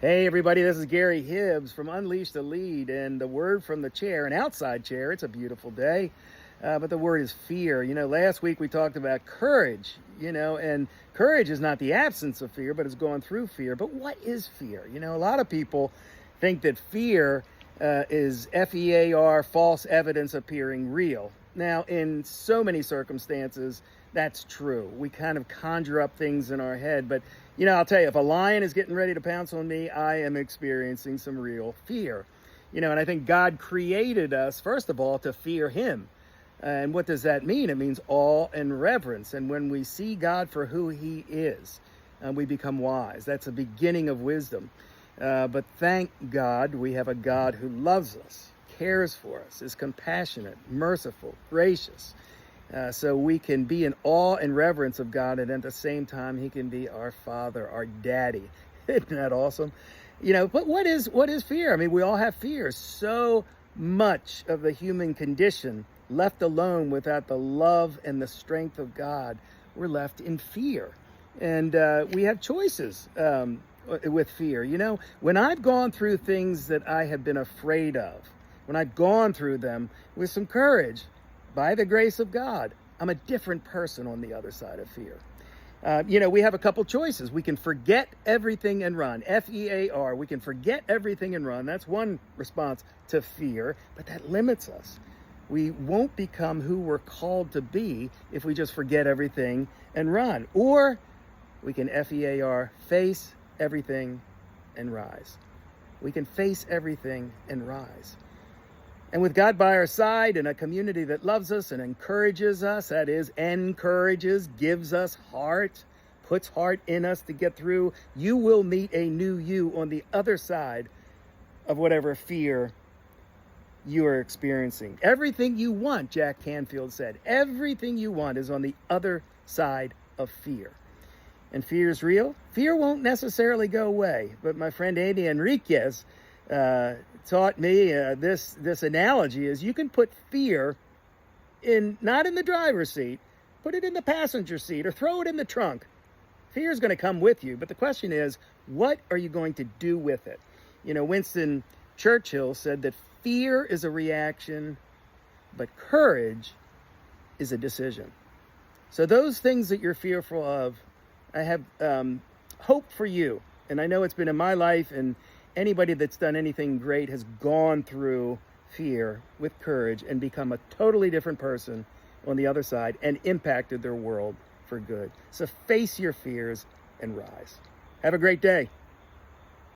Hey everybody, this is Gary Hibbs from Unleash the Lead, and the word from the chair, an outside chair. It's a beautiful day, but the word is fear. Last week we talked about courage, and courage is not the absence of fear, but it's going through fear. But what is fear? A lot of people think that fear is FEAR, false evidence appearing real. Now, in so many circumstances, that's true. We kind of conjure up things in our head, but I'll tell you, if a lion is getting ready to pounce on me, I am experiencing some real fear. And I think God created us, first of all, to fear him. And what does that mean? It means awe and reverence. And when we see God for who he is, we become wise. That's a beginning of wisdom. But thank God we have a God who loves us, cares for us, is compassionate, merciful, gracious. So we can be in awe and reverence of God, and at the same time, he can be our Father, our Daddy. Isn't that awesome? But what is fear? I mean, we all have fears. So much of the human condition, left alone without the love and the strength of God, we're left in fear. And we have choices with fear. When I've gone through things that I have been afraid of, when I've gone through them with some courage, by the grace of God, I'm a different person on the other side of fear. We have a couple choices. We can forget everything and run. FEAR. We can forget everything and run. That's one response to fear, but that limits us. We won't become who we're called to be if we just forget everything and run. Or we can FEAR, face everything and rise. We can face everything and rise. And with God by our side and a community that loves us and encourages us, that is, encourages, gives us heart, puts heart in us to get through, you will meet a new you on the other side of whatever fear you are experiencing. Everything you want, Jack Canfield said, everything you want is on the other side of fear. And fear is real. Fear won't necessarily go away. But my friend Amy Enriquez taught me this analogy is you can put fear not in the driver's seat, put it in the passenger seat or throw it in the trunk. Fear is going to come with you, but the question is, what are you going to do with it? Winston Churchill said that fear is a reaction, but courage is a decision. So those things that you're fearful of, I have hope for you. And I know it's been in my life, and anybody that's done anything great has gone through fear with courage and become a totally different person on the other side and impacted their world for good. So face your fears and rise. Have a great day.